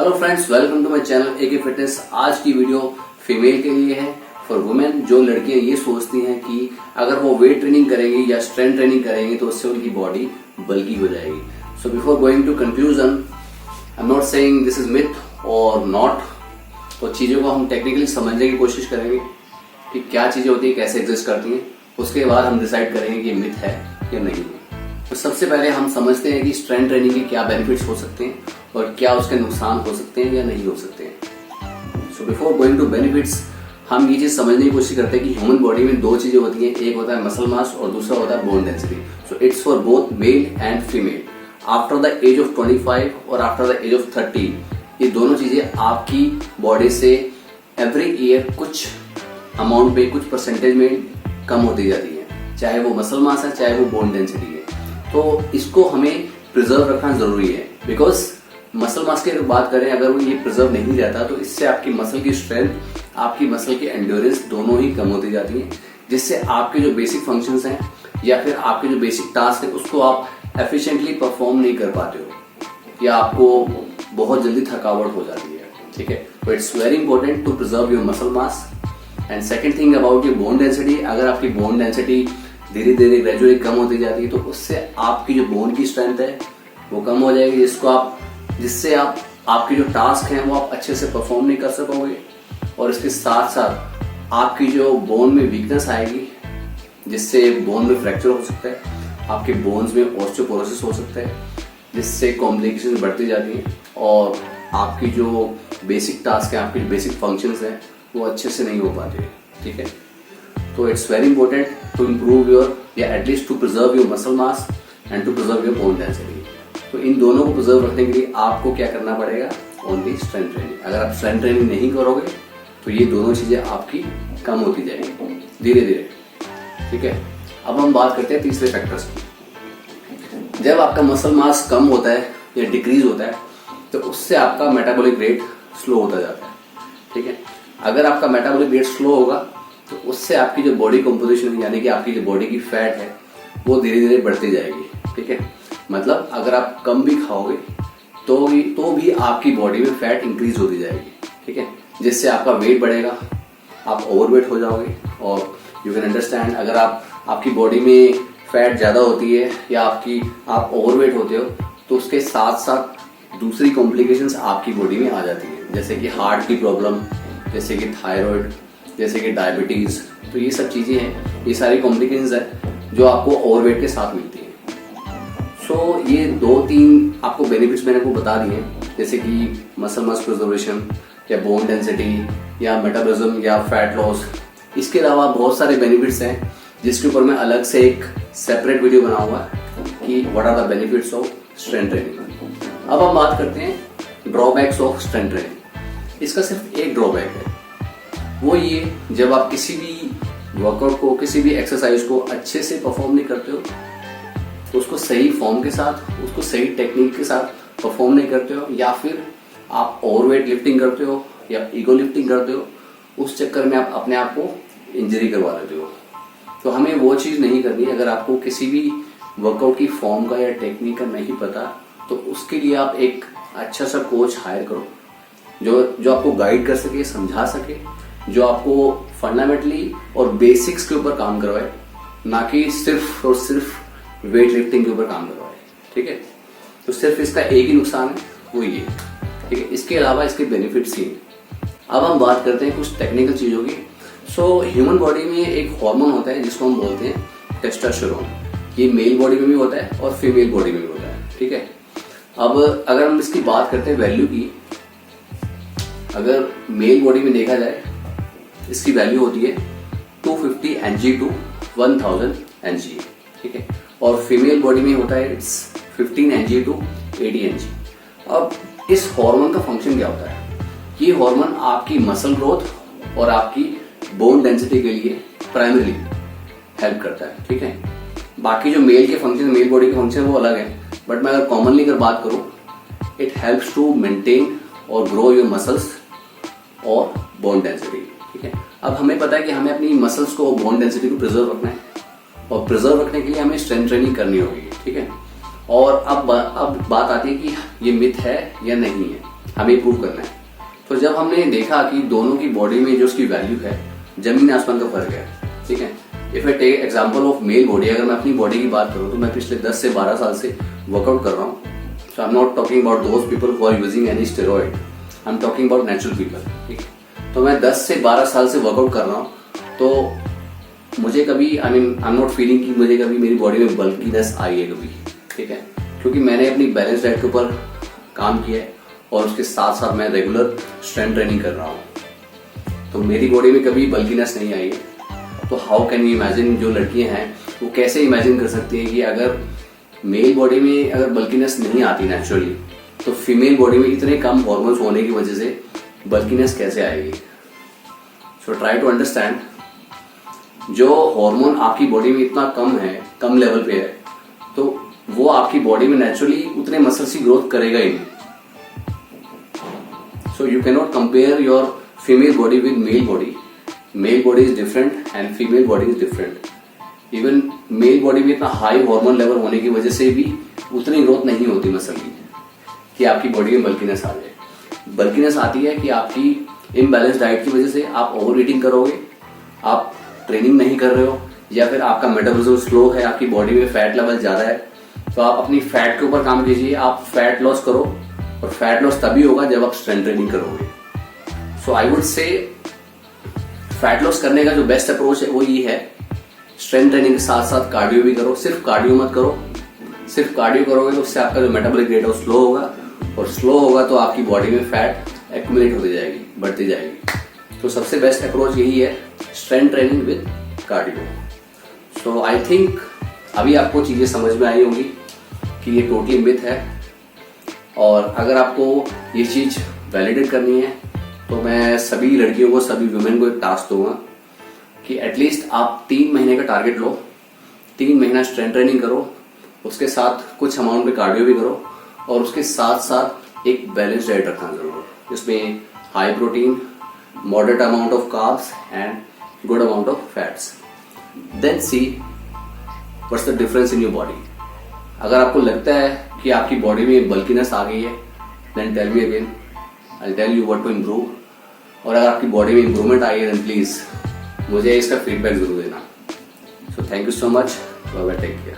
Hello friends, welcome to my channel AK fitness. आज की video female के लिए है, फॉर वुमेन। जो लड़कियां ये सोचती हैं कि अगर वो वेट ट्रेनिंग करेंगी या स्ट्रेंथ ट्रेनिंग करेंगी तो उससे उनकी बॉडी बल्की हो जाएगी। So before going to conclusion, I am not saying this is myth or not. तो चीज़ों को हम टेक्निकली समझने की कोशिश करेंगे कि क्या चीज़ें होती है, कैसे एग्जिस्ट करती हैं। उसके बाद हम डिसाइड करेंगे कि मिथ है या नहीं है। तो सबसे पहले हम समझते हैं कि स्ट्रेंथ ट्रेनिंग के क्या बेनिफिट्स हो सकते हैं और क्या उसके नुकसान हो सकते हैं या नहीं हो सकते हैं। So before going to benefits, हम ये चीज समझने की कोशिश करते हैं कि ह्यूमन बॉडी में दो चीजें होती हैं, एक होता है मसल मास और दूसरा होता है bone density. So it's for both male and female. After the age of 25 और आफ्टर द एज ऑफ 30, ये दोनों चीजें आपकी बॉडी से एवरी ईयर कुछ अमाउंट में, कुछ परसेंटेज में कम होती जाती है, चाहे वो मसल मास है चाहे वो बोन डेंसिटी है। तो इसको हमें प्रिजर्व रखना जरूरी है, बिकॉज मसल मास की अगर बात करें, अगर वो ये प्रिजर्व नहीं रहता तो इससे आपकी मसल की स्ट्रेंथ, आपकी मसल की एंड्योरेंस दोनों ही कम होती जाती है, जिससे आपके जो बेसिक फंक्शंस हैं या फिर आपके जो बेसिक टास्क है उसको आप एफिशिएंटली परफॉर्म नहीं कर पाते हो या आपको बहुत जल्दी थकावट हो जाती है। ठीक है, तो it's very important to preserve your muscle mass. And second thing about your bone density, अगर आपकी बोन डेंसिटी धीरे धीरे ग्रेजुअली कम होती जाती है तो उससे आपकी जो बोन की स्ट्रेंथ है वो कम हो जाएगी, जिससे आपके जो टास्क हैं वो आप अच्छे से परफॉर्म नहीं कर सकोगे। और इसके साथ साथ आपकी जो बोन में वीकनेस आएगी, जिससे बोन में फ्रैक्चर हो सकता है, आपके बोन्स में ऑस्टियोपोरोसिस हो सकता है, जिससे कॉम्प्लिकेशन बढ़ती जाती हैं और आपकी जो बेसिक टास्क है, आपके बेसिक फंक्शंस हैं वो अच्छे से नहीं हो पाते। ठीक है, तो it's very important to improve your या at least to preserve your muscle mass and to preserve your bone density. तो इन दोनों को प्रिजर्व रखने के लिए आपको क्या करना पड़ेगा? Only strength training. अगर आप स्ट्रेंथ ट्रेनिंग नहीं करोगे तो ये दोनों चीजें आपकी कम होती जाएंगी धीरे धीरे। ठीक है, अब हम बात करते हैं तीसरे फैक्टर्स की। जब आपका मसल मास कम होता है या डिक्रीज होता है तो उससे आपका मेटाबॉलिक रेट स्लो होता जाता है। ठीक है, अगर आपका मेटाबॉलिक रेट स्लो होगा तो उससे आपकी जो बॉडी कंपोजिशन यानी कि आपकी जो बॉडी की फैट है वो धीरे धीरे बढ़ती जाएगी। ठीक है, मतलब अगर आप कम भी खाओगे तो भी आपकी बॉडी में फैट इंक्रीज होती जाएगी। ठीक है, जिससे आपका वेट बढ़ेगा, आप ओवरवेट हो जाओगे। और यू कैन अंडरस्टैंड, अगर आपकी बॉडी में फैट ज्यादा होती है या आप ओवरवेट होते हो तो उसके साथ साथ दूसरी कॉम्प्लिकेशंस आपकी बॉडी में आ जाती है, जैसे कि हार्ट की प्रॉब्लम, जैसे कि थायराइड, जैसे कि डायबिटीज। तो ये सब चीजें हैं, ये सारी कॉम्प्लिकेशंस है जो आपको ओवरवेट के साथ मिलती है। सो ये 2-3 आपको बेनिफिट्स मैंने आपको बता दिए, जैसे कि मसल मास प्रिजर्वेशन या बोन डेंसिटी या मेटाबॉलिज्म या फैट लॉस। इसके अलावा बहुत सारे बेनिफिट्स हैं जिसके ऊपर मैं अलग से एक सेपरेट वीडियो बनाऊंगा कि what are the benefits of strength training. अब हम बात करते हैं ड्रॉबैक्स ऑफ स्ट्रेंथ ट्रेनिंग। इसका सिर्फ एक ड्रॉबैक है, वो ये, जब आप किसी भी वर्कआउट को, किसी भी एक्सरसाइज को अच्छे से परफॉर्म नहीं करते हो तो उसको सही फॉर्म के साथ, उसको सही टेक्निक के साथ परफॉर्म नहीं करते हो, या फिर आप ओवरवेट लिफ्टिंग करते हो या ईगो लिफ्टिंग करते हो, उस चक्कर में आप अपने आप को इंजरी करवा लेते हो। तो हमें वो चीज़ नहीं करनी है। अगर आपको किसी भी वर्कआउट की फॉर्म का या टेक्निक का नहीं पता तो उसके लिए आप एक अच्छा सा कोच हायर करो जो आपको गाइड कर सके, समझा सके, जो आपको फंडामेंटली और बेसिक्स के ऊपर काम करवाए, ना कि सिर्फ और सिर्फ वेट लिफ्टिंग के ऊपर काम करवाए। ठीक है, तो सिर्फ इसका एक ही नुकसान है, वो ये। ठीक है, इसके अलावा इसके बेनिफिट्स ही हैं। अब हम बात करते हैं कुछ टेक्निकल चीज़ों की। सो ह्यूमन बॉडी में एक हार्मोन होता है जिसको हम बोलते हैं टेस्टोस्टेरोन। ये मेल बॉडी में भी होता है और फीमेल बॉडी में भी होता है। ठीक है, अब अगर हम इसकी बात करते हैं वैल्यू की, अगर मेल बॉडी में देखा जाए इसकी वैल्यू होती है 250 Ng to 1000 Ng। ठीक है, और फीमेल बॉडी में होता है इट्स 15 Ng to 80 Ng। अब इस हार्मोन का फंक्शन क्या होता है? ये हार्मोन आपकी मसल ग्रोथ और आपकी बोन डेंसिटी के लिए प्राइमरीली हेल्प करता है। ठीक है, बाकी जो मेल के फंक्शन, मेल बॉडी के फंक्शन वो अलग है, बट मैं अगर कॉमनली अगर बात करूं, इट हेल्प्स टू मेंटेन और ग्रो योर मसल्स और बोन डेंसिटी। ठीक है, अब हमें पता है कि हमें अपनी मसल्स को, बोन डेंसिटी को प्रिजर्व रखना है और प्रिजर्व रखने के लिए हमें स्ट्रेंथ ट्रेनिंग करनी होगी। ठीक है, और अब बात आती है कि ये मिथ है या नहीं है। हमें इम्प्रूव करना है। तो जब हमने देखा कि दोनों की बॉडी में जो उसकी वैल्यू है, जमीन आसमान का फर्क है, ठीक है। If I take example of male body, अगर मैं अपनी बॉडी की बात करूं तो मैं पिछले 10 से 12 साल से वर्कआउट कर रहा हूं। So I am not talking about those people who are using any steroid, I am talking about natural people, ठीक है। तो मैं 10 से 12 साल से वर्कआउट कर रहा हूँ, तो मुझे कभी आई एम नॉट फीलिंग कि मुझे कभी मेरी बॉडी में बल्कीनेस आई है कभी, ठीक है, क्योंकि मैंने अपनी बैलेंस डाइट के ऊपर काम किया है और उसके साथ साथ मैं रेगुलर स्ट्रेंथ ट्रेनिंग कर रहा हूँ। तो मेरी बॉडी में कभी बल्कीनेस नहीं आई है। तो हाउ कैन यू इमेजिन, जो लड़कियां हैं वो कैसे इमेजिन कर सकती हैं कि अगर मेल बॉडी में अगर बल्कीनेस नहीं आती नेचुरली, तो फीमेल बॉडी में इतने कम हॉर्मोन्स होने की वजह से बल्कीनेस कैसे आएगी। सो ट्राई टू अंडरस्टैंड, जो हार्मोन आपकी बॉडी में इतना कम है, कम लेवल पे है, तो वो आपकी बॉडी में नेचुरली उतने मसल्स की ग्रोथ करेगा ही नहीं। So you cannot compare your female body with male body. Male body is different and female body is different. Even male body में इतना हाई हार्मोन लेवल होने की वजह से भी उतनी ग्रोथ नहीं होती मसल की कि आपकी बॉडी में बल्कीनेस आ जाए। बल्कीनेस आती है कि आपकी इम्बैलेंस डाइट की वजह से आप ओवर ईटिंग करोगे, आप ट्रेनिंग नहीं कर रहे हो, या फिर आपका मेटाबॉलिज्म स्लो है, आपकी बॉडी में फैट लेवल ज्यादा है। तो आप अपनी फैट के ऊपर काम कीजिए, आप फैट लॉस करो, और फैट लॉस तभी होगा जब आप स्ट्रेंथ ट्रेनिंग करोगे। So I would say fat loss करने का जो बेस्ट अप्रोच है वो ये है, स्ट्रेंथ ट्रेनिंग के साथ साथ कार्डियो भी करो। सिर्फ कार्डियो मत करो, सिर्फ कार्डियो करोगे तो उससे आपका जो मेटाबॉलिक रेट है वो स्लो होगा, और स्लो होगा तो आपकी बॉडी में फैट एक्यूमुलेट होती जाएगी, बढ़ती जाएगी। तो सबसे बेस्ट अप्रोच यही है, strength training with cardio. So I think अभी आपको चीजें समझ में आई होंगी कि ये टोटली मिथ है, और अगर आपको ये चीज वैलिडेट करनी है तो मैं सभी लड़कियों को, सभी वुमेन को एक टास्क दूंगा कि एटलीस्ट आप 3 महीने का टारगेट लो, 3 महीना स्ट्रेंथ ट्रेनिंग करो, उसके साथ कुछ अमाउंट पे कार्डियो भी करो, और उसके साथ साथ एक बैलेंस डाइट रखना जरूर, जिसमें high protein, moderate amount of carbs and good amount of fats. Then see what's the difference in your body. अगर आपको लगता है कि आपकी बॉडी में बल्कीनेस आ गई है, then tell me again, I tell you what to improve. और अगर आपकी बॉडी में इंप्रूवमेंट आई है, देन प्लीज मुझे इसका फीडबैक जरूर देना। So thank you so much, bye bye, take care.